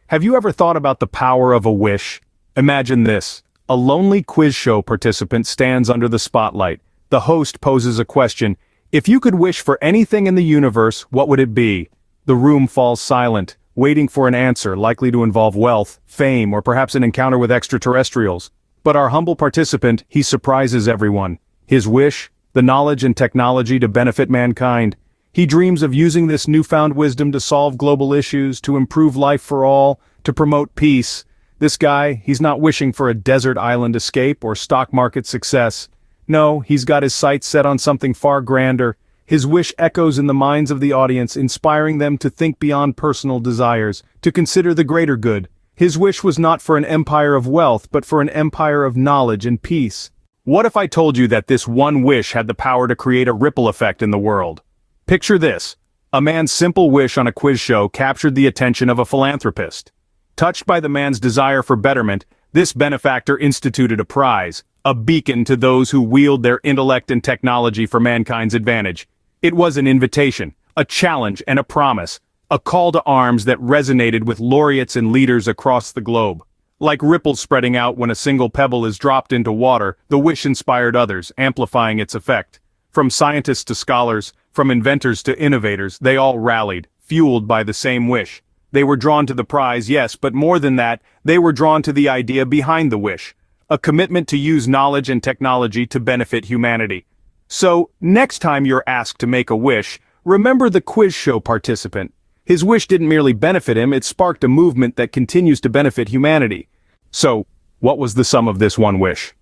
Have you ever thought about the power of a wish? Imagine this. A lonely quiz show participant stands under the spotlight. The host poses a question. If you could wish for anything in the universe, what would it be? The room falls silent, waiting for an answer likely to involve wealth, fame, or perhaps an encounter with extraterrestrials. But our humble participant, he surprises everyone. His wish? The knowledge and technology to benefit mankind. He dreams of using this newfound wisdom to solve global issues, to improve life for all, to promote peace. This guy, he's not wishing for a desert island escape or stock market success. No, he's got his sights set on something far grander. His wish echoes in the minds of the audience, inspiring them to think beyond personal desires, to consider the greater good. His wish was not for an empire of wealth, but for an empire of knowledge and peace. What if I told you that this one wish had the power to create a ripple effect in the world? Picture this. A man's simple wish on a quiz show captured the attention of a philanthropist. Touched by the man's desire for betterment, this benefactor instituted a prize, a beacon to those who wield their intellect and technology for mankind's advantage. It was an invitation, a challenge and a promise, a call to arms that resonated with laureates and leaders across the globe. Like ripples spreading out when a single pebble is dropped into water, the wish inspired others, amplifying its effect. From scientists to scholars, from inventors to innovators, they all rallied, fueled by the same wish. They were drawn to the prize, yes, but more than that, they were drawn to the idea behind the wish. A commitment to use knowledge and technology to benefit humanity. So, next time you're asked to make a wish, remember the quiz show participant. His wish didn't merely benefit him, it sparked a movement that continues to benefit humanity. So, what was the sum of this one wish?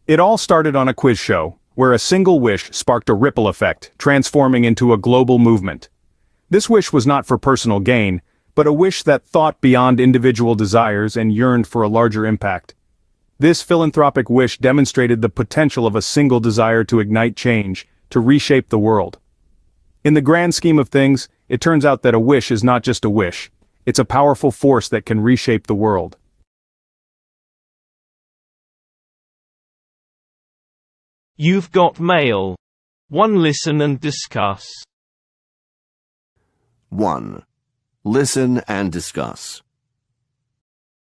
It all started on a quiz show, where a single wish sparked a ripple effect, transforming into a global movement. This wish was not for personal gain, but a wish that thought beyond individual desires and yearned for a larger impact. This philanthropic wish demonstrated the potential of a single desire to ignite change, to reshape the world. In the grand scheme of things, it turns out that a wish is not just a wish. It's a powerful force that can reshape the world. You've got mail. 1. Listen and discuss. 1. Listen and discuss.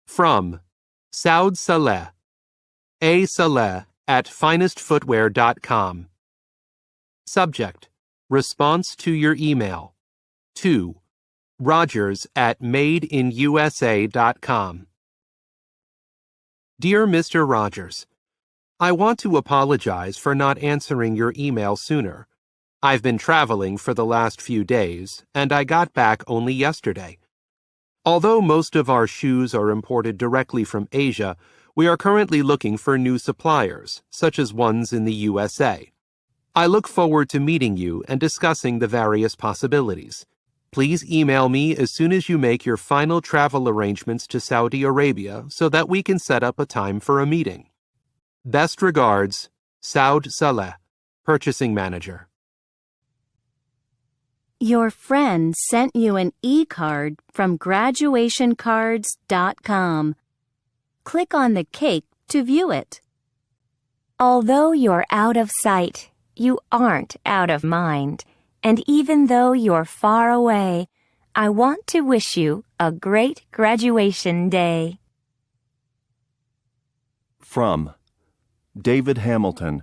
From Saud Saleh, A. Saleh at finestfootwear.com. Subject: Response to your email. 2. Rogers at madeinusa.com. Dear Mr. Rogers, I want to apologize for not answering your email sooner. I've been traveling for the last few days, and I got back only yesterday. Although most of our shoes are imported directly from Asia, we are currently looking for new suppliers, such as ones in the USA. I look forward to meeting you and discussing the various possibilities. Please email me as soon as you make your final travel arrangements to Saudi Arabia so that we can set up a time for a meeting. Best regards, Saud Saleh, Purchasing Manager. Your friend sent you an e-card from graduationcards.com. Click on the cake to view it. Although you're out of sight, you aren't out of mind. And even though you're far away, I want to wish you a great graduation day. From David Hamilton,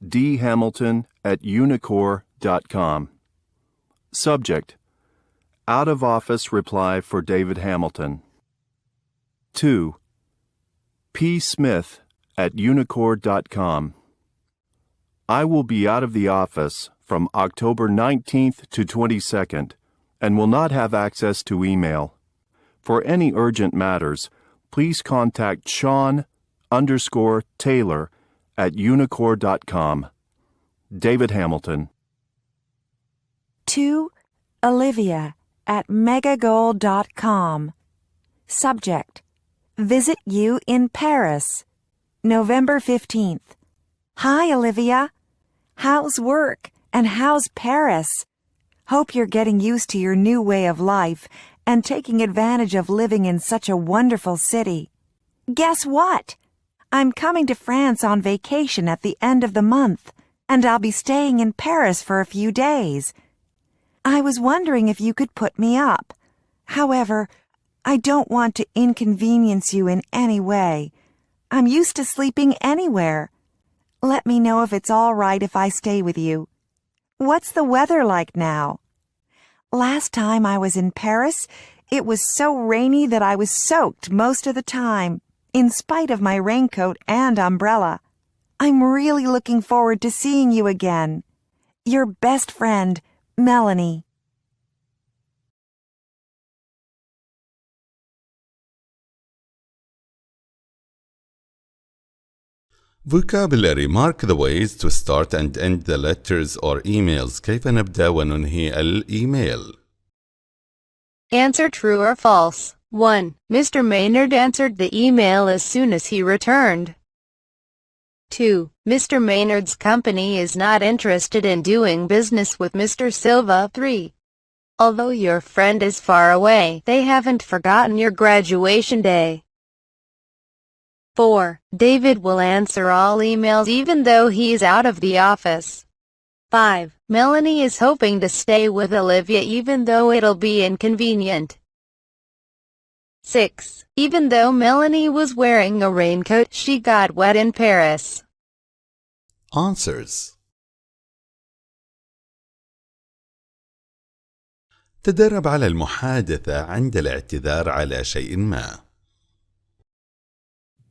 dhamilton@unicore.com. Subject: Out of office reply for David Hamilton. 2. P. Smith at unicore.com. I will be out of the office from October 19th to 22nd and will not have access to email. For any urgent matters, please contact Sean_Taylor at unicore.com. David Hamilton. 2. Olivia at megagold.com. Subject: Visit you in Paris, November 15th. Hi, Olivia. How's work and how's Paris? Hope you're getting used to your new way of life and taking advantage of living in such a wonderful city. Guess what? I'm coming to France on vacation at the end of the month, and I'll be staying in Paris for a few days. I was wondering if you could put me up. However, I don't want to inconvenience you in any way. I'm used to sleeping anywhere. Let me know if it's all right if I stay with you. What's the weather like now? Last time I was in Paris, it was so rainy that I was soaked most of the time, in spite of my raincoat and umbrella. I'm really looking forward to seeing you again. Your best friend, Melanie. Vocabulary. Mark the ways to start and end the letters or emails. كيف نبدأ وننهي الإيميل؟ Answer true or false. 1. Mr. Maynard answered the email as soon as he returned. 2. Mr. Maynard's company is not interested in doing business with Mr. Silva. 3. Although your friend is far away, they haven't forgotten your graduation day. 4. David will answer all emails even though he's out of the office. 5. Melanie is hoping to stay with Olivia even though it'll be inconvenient. 6. Even though Melanie was wearing a raincoat, she got wet in Paris. Answers. تدرب على المحادثة عند الاعتذار على شيء ما.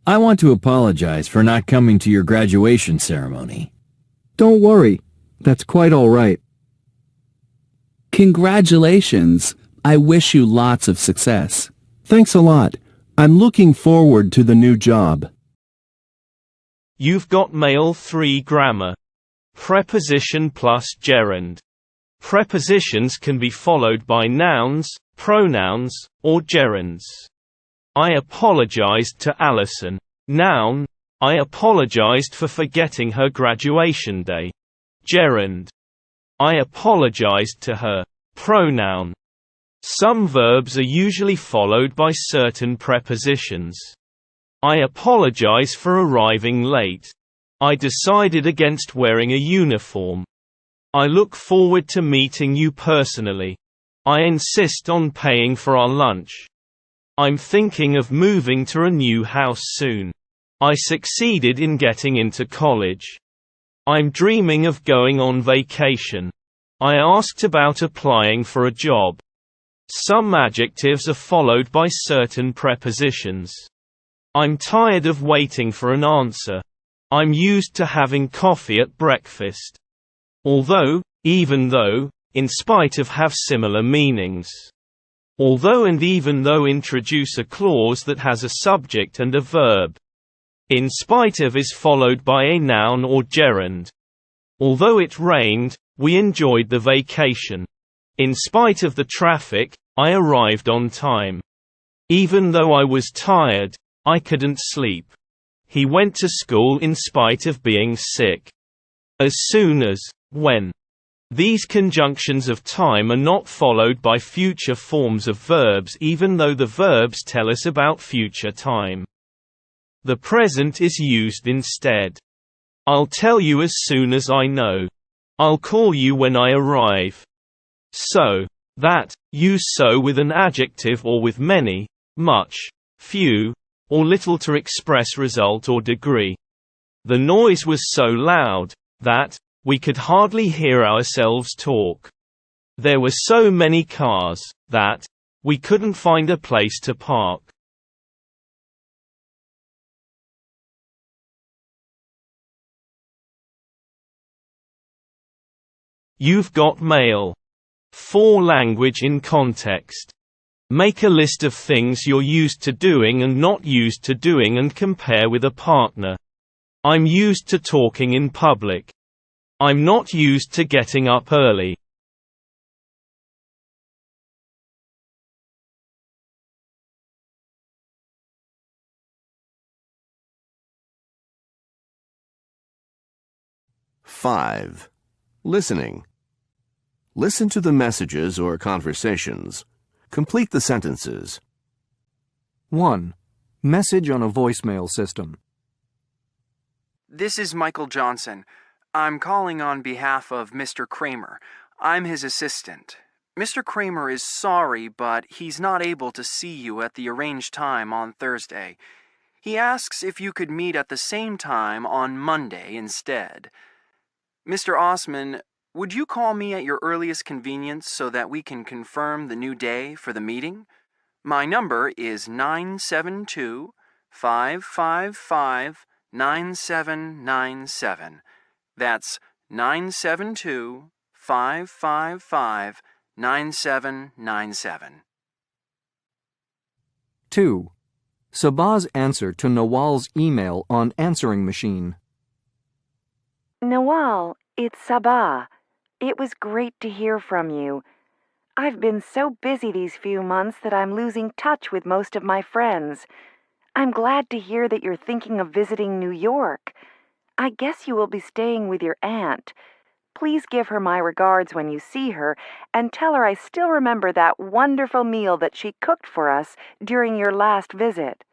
I want to apologize for not coming to your graduation ceremony. Don't worry, that's quite all right. Congratulations. I wish you lots of success. Thanks a lot. I'm looking forward to the new job. You've got mail. 3. Grammar. Preposition plus gerund. Prepositions can be followed by nouns, pronouns, or gerunds. I apologized to Alison. Noun, I apologized for forgetting her graduation day. Gerund, I apologized to her. Pronoun. Some verbs are usually followed by certain prepositions. I apologize for arriving late. I decided against wearing a uniform. I look forward to meeting you personally. I insist on paying for our lunch. I'm thinking of moving to a new house soon. I succeeded in getting into college. I'm dreaming of going on vacation. I asked about applying for a job. Some adjectives are followed by certain prepositions. I'm tired of waiting for an answer. I'm used to having coffee at breakfast. Although, even though, in spite of have similar meanings. Although and even though introduce a clause that has a subject and a verb. In spite of is followed by a noun or gerund. Although it rained, we enjoyed the vacation. In spite of the traffic, I arrived on time. Even though I was tired, I couldn't sleep. He went to school in spite of being sick. As soon as, when. These conjunctions of time are not followed by future forms of verbs even though the verbs tell us about future time. The present is used instead. I'll tell you as soon as I know. I'll call you when I arrive. So, that, use so with an adjective or with many, much, few, or little to express result or degree. The noise was so loud, that, we could hardly hear ourselves talk. There were so many cars, that, we couldn't find a place to park. You've got mail. 4. Language in context. Make a list of things you're used to doing and not used to doing and compare with a partner. I'm used to talking in public. I'm not used to getting up early. Five. Listening. Listen to the messages or conversations. Complete the sentences. 1. Message on a voicemail system. This is Michael Johnson. I'm calling on behalf of Mr. Kramer. I'm his assistant. Mr. Kramer is sorry, but he's not able to see you at the arranged time on Thursday. He asks if you could meet at the same time on Monday instead. Mr. Osman, would you call me at your earliest convenience so that we can confirm the new day for the meeting? My number is 972-555-9797. That's 972-555-9797. 2. Sabah's answer to Nawal's email on answering machine. Nawal, it's Sabah. It was great to hear from you. I've been so busy these few months that I'm losing touch with most of my friends. I'm glad to hear that you're thinking of visiting New York. I guess you will be staying with your aunt. Please give her my regards when you see her, and tell her I still remember that wonderful meal that she cooked for us during your last visit.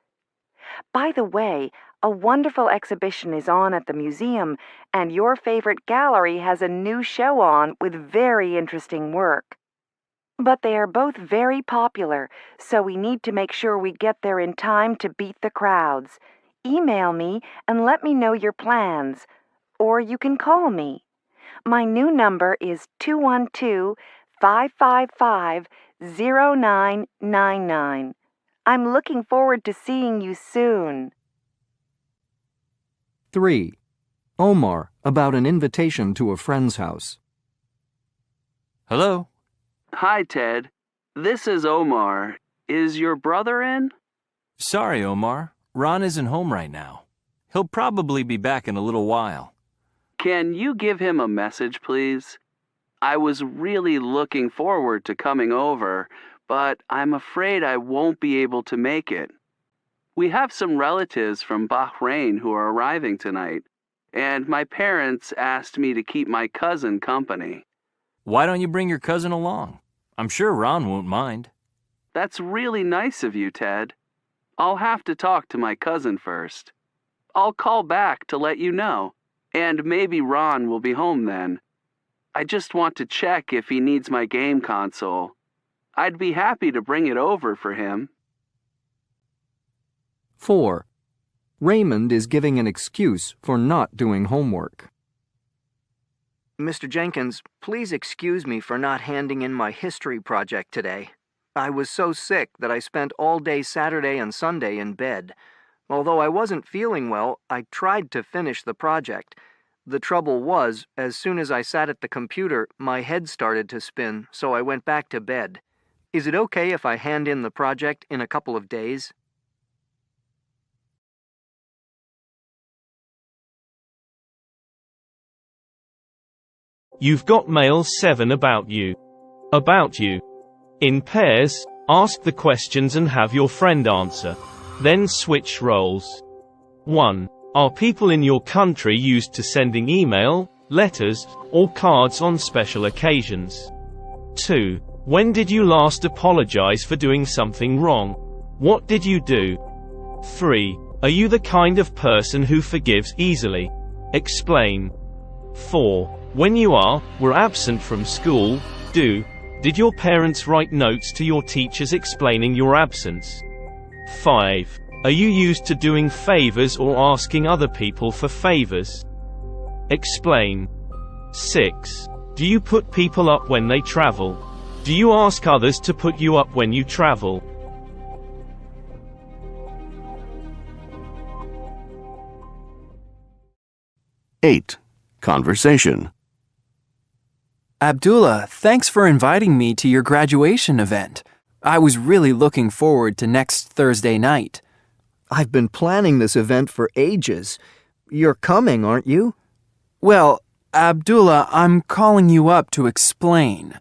By the way, a wonderful exhibition is on at the museum, and your favorite gallery has a new show on with very interesting work. But they are both very popular, so we need to make sure we get there in time to beat the crowds. Email me and let me know your plans, or you can call me. My new number is 212-555-0999. I'm looking forward to seeing you soon. 3. Omar about an invitation to a friend's house. Hello? Hi, Ted. This is Omar. Is your brother in? Sorry, Omar. Ron isn't home right now. He'll probably be back in a little while. Can you give him a message, please? I was really looking forward to coming over, but I'm afraid I won't be able to make it. We have some relatives from Bahrain who are arriving tonight, and my parents asked me to keep my cousin company. Why don't you bring your cousin along? I'm sure Ron won't mind. That's really nice of you, Ted. I'll have to talk to my cousin first. I'll call back to let you know, and maybe Ron will be home then. I just want to check if he needs my game console. I'd be happy to bring it over for him. 4. Raymond is giving an excuse for not doing homework. Mr. Jenkins, please excuse me for not handing in my history project today. I was so sick that I spent all day Saturday and Sunday in bed. Although I wasn't feeling well, I tried to finish the project. The trouble was, as soon as I sat at the computer, my head started to spin, so I went back to bed. Is it okay if I hand in the project in a couple of days? You've got mail 7 about you. About you. In pairs, ask the questions and have your friend answer. Then switch roles. 1. Are people in your country used to sending email, letters, or cards on special occasions? 2. When did you last apologize for doing something wrong? What did you do? 3. Are you the kind of person who forgives easily? Explain. 4. When you were absent from school, did your parents write notes to your teachers explaining your absence? 5. Are you used to doing favors or asking other people for favors? Explain. 6. Do you put people up when they travel? Do you ask others to put you up when you travel? Eight. Conversation. Abdullah, thanks for inviting me to your graduation event. I was really looking forward to next Thursday night. I've been planning this event for ages. You're coming, aren't you? Well, Abdullah, I'm calling you up to explain.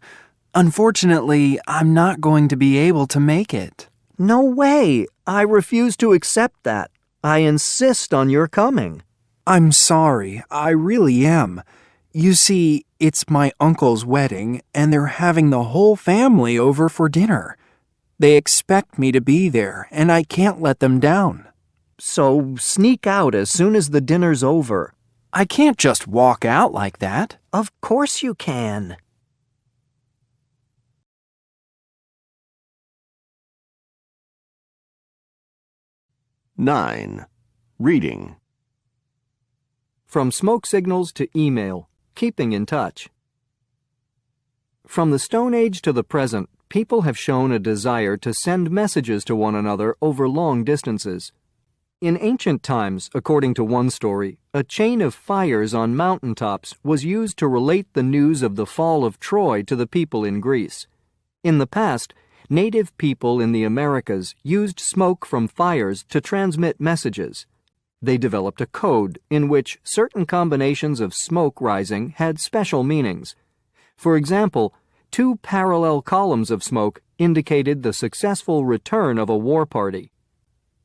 Unfortunately, I'm not going to be able to make it. No way! I refuse to accept that. I insist on your coming. I'm sorry, I really am. You see, it's my uncle's wedding, and they're having the whole family over for dinner. They expect me to be there, and I can't let them down. So sneak out as soon as the dinner's over. I can't just walk out like that. Of course you can. 9. Reading. From smoke signals to email, keeping in touch. From the Stone Age to the present, people have shown a desire to send messages to one another over long distances. In ancient times, according to one story, a chain of fires on mountaintops was used to relate the news of the fall of Troy to the people in Greece. In the past, native people in the Americas used smoke from fires to transmit messages. They developed a code in which certain combinations of smoke rising had special meanings. For example, 2 parallel columns of smoke indicated the successful return of a war party.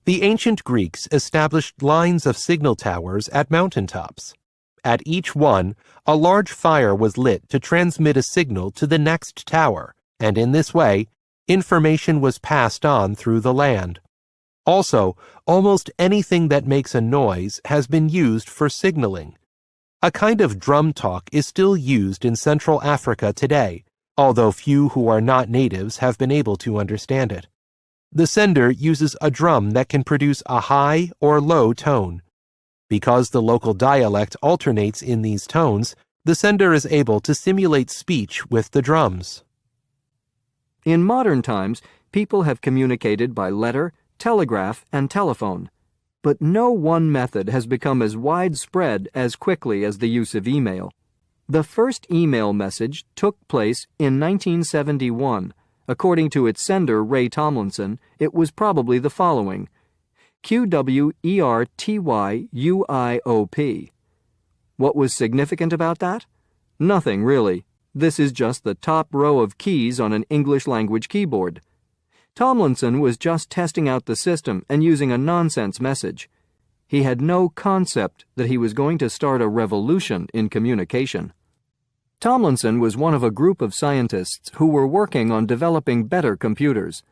The ancient Greeks established lines of signal towers at mountaintops. At each one, a large fire was lit to transmit a signal to the next tower, and in this way, information was passed on through the land. Also, almost anything that makes a noise has been used for signaling. A kind of drum talk is still used in Central Africa today, although few who are not natives have been able to understand it. The sender uses a drum that can produce a high or low tone. Because the local dialect alternates in these tones, the sender is able to simulate speech with the drums. In modern times, people have communicated by letter, telegraph, and telephone. But no one method has become as widespread as quickly as the use of email. The first email message took place in 1971. According to its sender, Ray Tomlinson, it was probably the following: QWERTYUIOP. What was significant about that? Nothing, really. This is just the top row of keys on an English-language keyboard. Tomlinson was just testing out the system and using a nonsense message. He had no concept that he was going to start a revolution in communication. Tomlinson was one of a group of scientists who were working on developing better computers.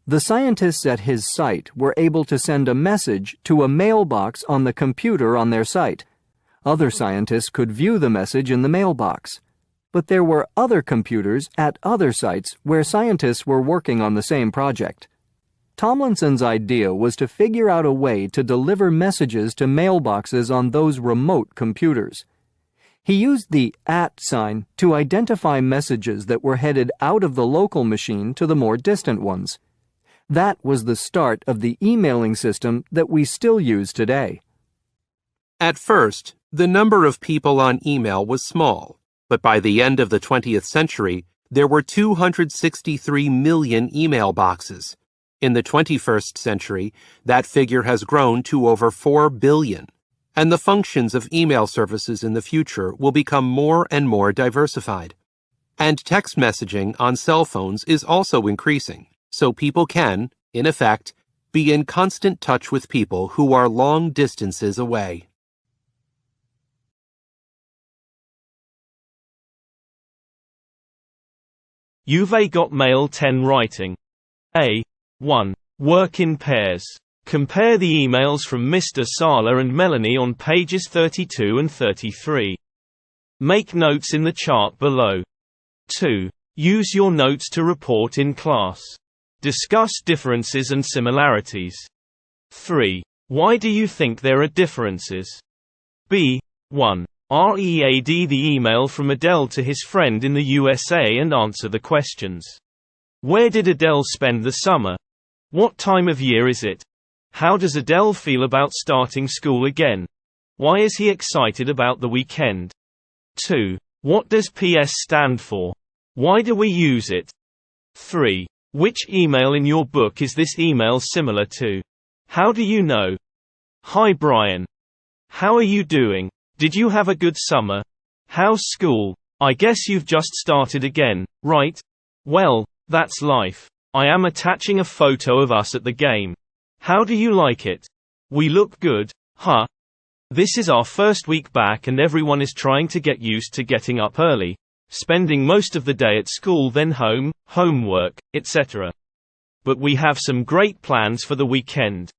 The scientists at his site were able to send a message to a mailbox on the computer on their site. Other scientists could view the message in the mailbox. But there were other computers at other sites where scientists were working on the same project. Tomlinson's idea was to figure out a way to deliver messages to mailboxes on those remote computers. He used the @ sign to identify messages that were headed out of the local machine to the more distant ones. That was the start of the emailing system that we still use today. At first, the number of people on email was small. But by the end of the 20th century, there were 263 million email boxes. In the 21st century, that figure has grown to over 4 billion. And the functions of email services in the future will become more and more diversified. And text messaging on cell phones is also increasing, so people can, in effect, be in constant touch with people who are long distances away. You've got mail 10 writing. A. 1. Work in pairs. Compare the emails from Mr. Sala and Melanie on pages 32 and 33. Make notes in the chart below. 2. Use your notes to report in class. Discuss differences and similarities. 3. Why do you think there are differences? B. 1. Read the email from Adele to his friend in the USA and answer the questions. Where did Adele spend the summer? What time of year is it? How does Adele feel about starting school again? Why is he excited about the weekend? 2. What does PS stand for? Why do we use it? 3. Which email in your book is this email similar to? How do you know? Hi Brian. How are you doing? Did you have a good summer? How's school? I guess you've just started again, right? Well, that's life. I am attaching a photo of us at the game. How do you like it? We look good, huh? This is our first week back and everyone is trying to get used to getting up early, spending most of the day at school, then home, homework, etc. But we have some great plans for the weekend.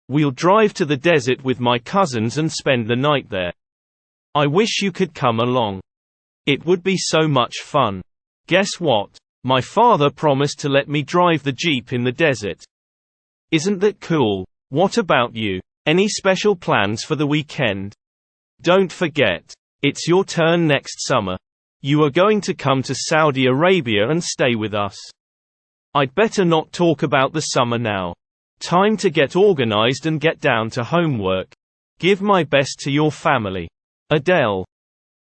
We'll drive to the desert with my cousins and spend the night there. I wish you could come along. It would be so much fun. Guess what? My father promised to let me drive the Jeep in the desert. Isn't that cool? What about you? Any special plans for the weekend? Don't forget, it's your turn next summer. You are going to come to Saudi Arabia and stay with us. I'd better not talk about the summer now. Time to get organized and get down to homework. Give my best to your family. Adele.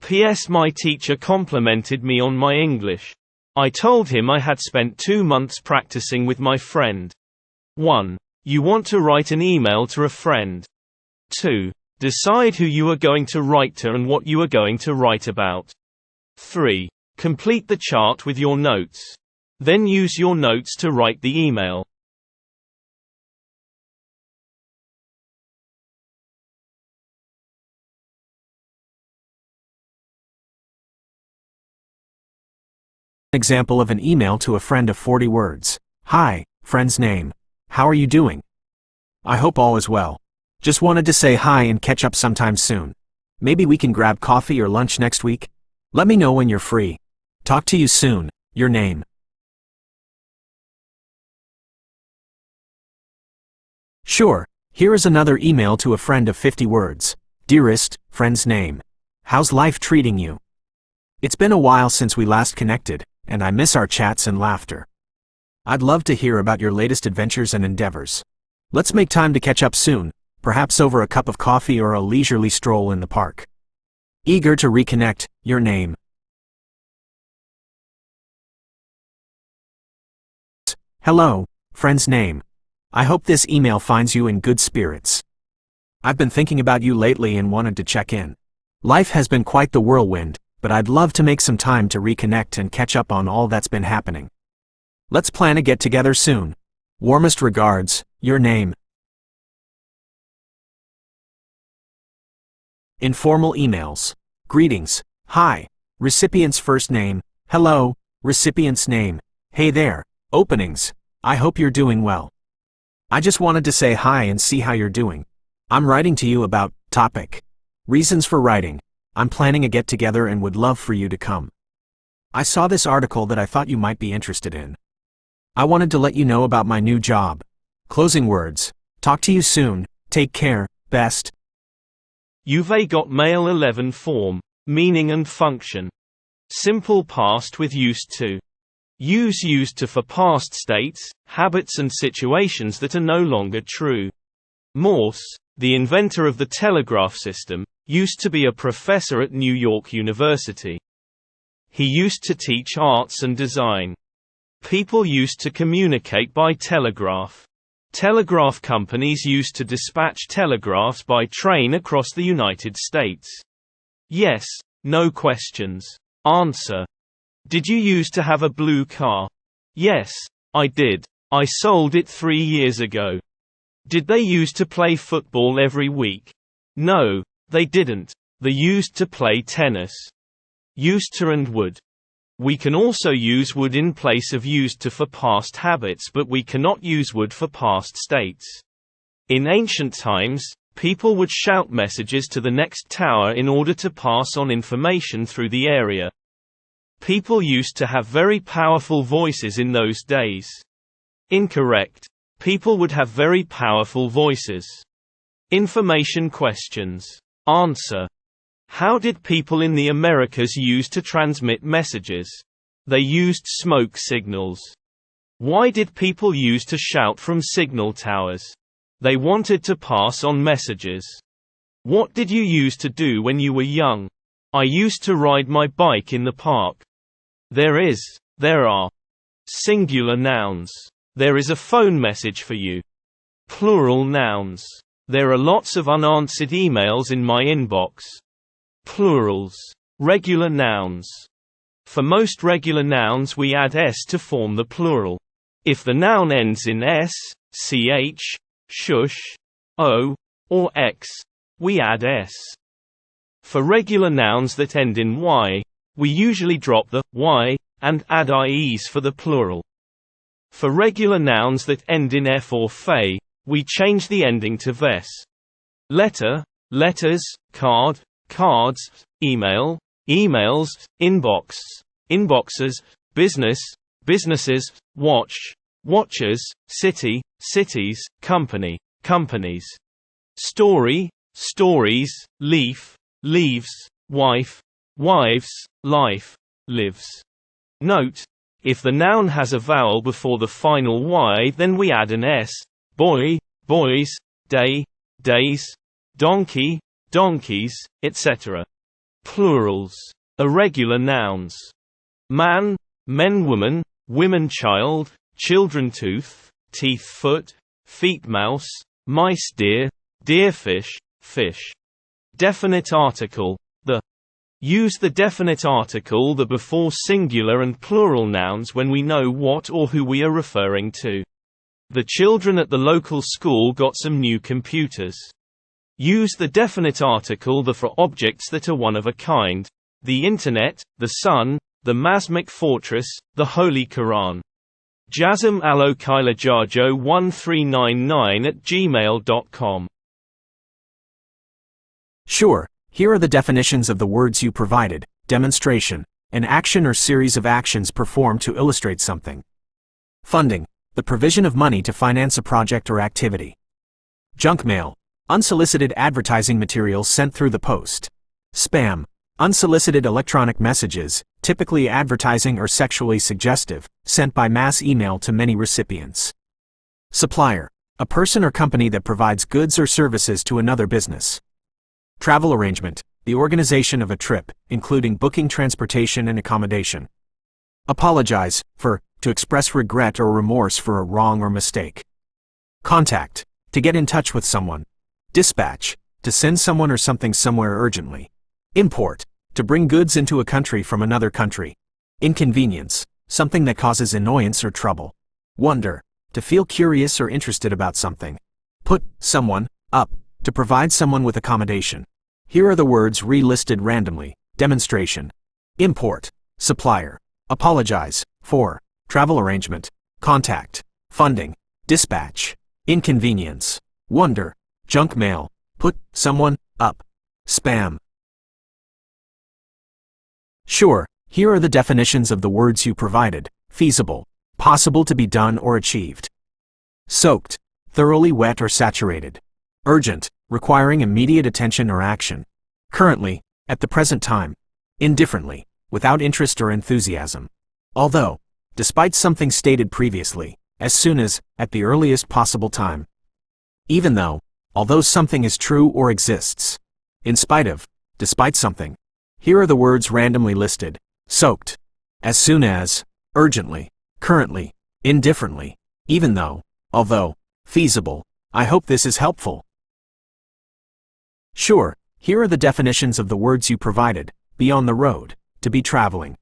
P.S. My teacher complimented me on my English. I told him I had spent 2 months practicing with my friend. 1. You want to write an email to a friend. 2. Decide who you are going to write to and what you are going to write about. 3. Complete the chart with your notes. Then use your notes to write the email. Example of an email to a friend of 40 words. Hi, friend's name. How are you doing? I hope all is well. Just wanted to say hi and catch up sometime soon. Maybe we can grab coffee or lunch next week? Let me know when you're free. Talk to you soon. Your name. Sure, here is another email to a friend of 50 words. Dearest, friend's name. How's life treating you? It's been a while since we last connected, and I miss our chats and laughter. I'd love to hear about your latest adventures and endeavors. Let's make time to catch up soon, perhaps over a cup of coffee or a leisurely stroll in the park. Eager to reconnect. Your name. Hello, friend's name. I hope this email finds you in good spirits. I've been thinking about you lately and wanted to check in. Life has been quite the whirlwind, but I'd love to make some time to reconnect and catch up on all that's been happening. Let's plan a get-together soon. Warmest regards, your name. Informal emails. Greetings. Hi. Recipient's first name. Hello. Recipient's name. Hey there. Openings. I hope you're doing well. I just wanted to say hi and see how you're doing. I'm writing to you about topic. Reasons for writing. I'm planning a get-together and would love for you to come. I saw this article that I thought you might be interested in. I wanted to let you know about my new job. Closing words. Talk to you soon. Take care. Best. You've got Mail 11 form, meaning and function. Simple past with used to. Use used to for past states, habits and situations that are no longer true. Morse, the inventor of the telegraph system, used to be a professor at New York University. He used to teach arts and design. People used to communicate by telegraph. Telegraph companies used to dispatch telegraphs by train across the United States. Yes, no questions. Answer. Did you used to have a blue car? Yes, I did. I sold it 3 years ago. Did they used to play football every week? No, they didn't. They used to play tennis. Used to and would. We can also use would in place of used to for past habits, but we cannot use would for past states. In ancient times, people would shout messages to the next tower in order to pass on information through the area. People used to have very powerful voices in those days. Incorrect. People would have very powerful voices. Information questions. Answer. How did people in the Americas use to transmit messages? They used smoke signals. Why did people use to shout from signal towers? They wanted to pass on messages. What did you use to do when you were young? I used to ride my bike in the park. There are. Singular nouns. There is a phone message for you. Plural nouns. There are lots of unanswered emails in my inbox. Plurals. Regular nouns. For most regular nouns we add s to form the plural. If the noun ends in s, ch, shush, o, or x, we add s. For regular nouns that end in y, we usually drop the y and add ies for the plural. For regular nouns that end in f or fe, we change the ending to ves. Letter, letters, card, cards, email, emails, inbox, inboxes, business, businesses, watch, watchers, city, cities, company, companies. Story, stories, leaf, leaves, wife, wives, life, lives. Note: if the noun has a vowel before the final y, then we add an s. Boy, boys, day, days, donkey, donkeys, etc. Plurals. Irregular nouns. Man, men, woman, women, child, children, tooth, teeth, foot, feet, mouse, mice, deer, deer, fish, fish. Definite article. The. Use the definite article the before singular and plural nouns when we know what or who we are referring to. The children at the local school got some new computers. Use the definite article the for objects that are one of a kind. The Internet, the sun, the Masmic fortress, the Holy Quran. Jazm Alo Kyla Jarjo 1399@gmail.com. Sure, here are the definitions of the words you provided. Demonstration, an action or series of actions performed to illustrate something. Funding, the provision of money to finance a project or activity. Junk mail, unsolicited advertising materials sent through the post. Spam, unsolicited electronic messages, typically advertising or sexually suggestive, sent by mass email to many recipients. Supplier, a person or company that provides goods or services to another business. Travel arrangement, the organization of a trip, including booking transportation and accommodation. Apologize, for, to express regret or remorse for a wrong or mistake. Contact, to get in touch with someone. Dispatch, to send someone or something somewhere urgently. Import, to bring goods into a country from another country. Inconvenience, something that causes annoyance or trouble. Wonder, to feel curious or interested about something. Put someone up, to provide someone with accommodation. Here are the words re-listed randomly. Demonstration. Import. Supplier. Apologize. For. Travel arrangement. Contact. Funding. Dispatch. Inconvenience. Wonder. Junk mail. Put someone up. Spam. Sure, here are the definitions of the words you provided. Feasible. Possible to be done or achieved. Soaked. Thoroughly wet or saturated. Urgent, requiring immediate attention or action. Currently, at the present time. Indifferently, without interest or enthusiasm. Although, despite something stated previously, as soon as, at the earliest possible time. Even though, although something is true or exists. In spite of, despite something. Here are the words randomly listed. Soaked. As soon as, urgently, currently, indifferently, even though, although, feasible. I hope this is helpful. Sure, here are the definitions of the words you provided. Be on the road, to be traveling.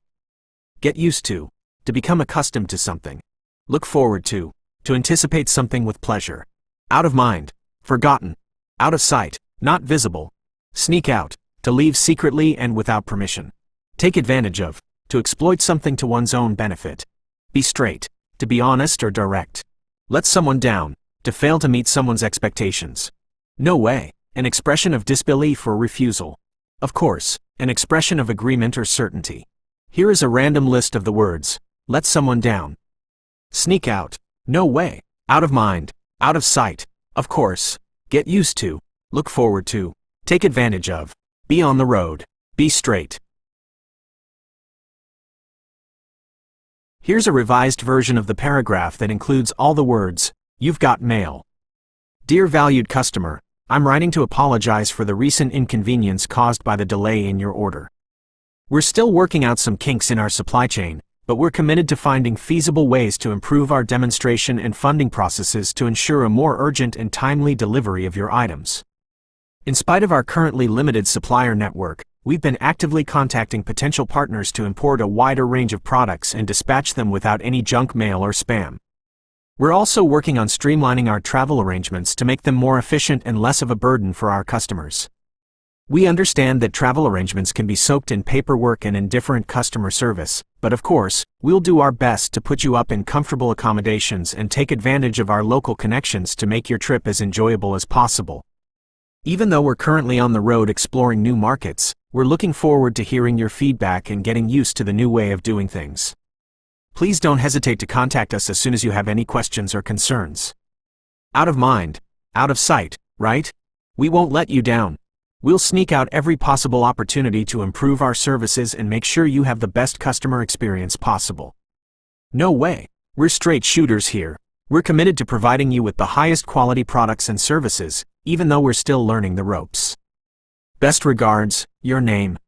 Get used to become accustomed to something. Look forward to anticipate something with pleasure. Out of mind, forgotten. Out of sight, not visible. Sneak out, to leave secretly and without permission. Take advantage of, to exploit something to one's own benefit. Be straight, to be honest or direct. Let someone down, to fail to meet someone's expectations. No way, an expression of disbelief or refusal. Of course, an expression of agreement or certainty. Here is a random list of the words. Let someone down. Sneak out. No way. Out of mind. Out of sight. Of course. Get used to. Look forward to. Take advantage of. Be on the road. Be straight. Here's a revised version of the paragraph that includes all the words. You've got mail. Dear valued customer, I'm writing to apologize for the recent inconvenience caused by the delay in your order. We're still working out some kinks in our supply chain, but we're committed to finding feasible ways to improve our demonstration and funding processes to ensure a more urgent and timely delivery of your items. In spite of our currently limited supplier network, we've been actively contacting potential partners to import a wider range of products and dispatch them without any junk mail or spam. We're also working on streamlining our travel arrangements to make them more efficient and less of a burden for our customers. We understand that travel arrangements can be soaked in paperwork and indifferent customer service, but of course, we'll do our best to put you up in comfortable accommodations and take advantage of our local connections to make your trip as enjoyable as possible. Even though we're currently on the road exploring new markets, we're looking forward to hearing your feedback and getting used to the new way of doing things. Please don't hesitate to contact us as soon as you have any questions or concerns. Out of mind, Out of sight, right? We won't let you down. We'll sneak out every possible opportunity to improve our services and make sure you have the best customer experience possible. No way. We're straight shooters here. We're committed to providing you with the highest quality products and services, even though we're still learning the ropes. Best regards, your name,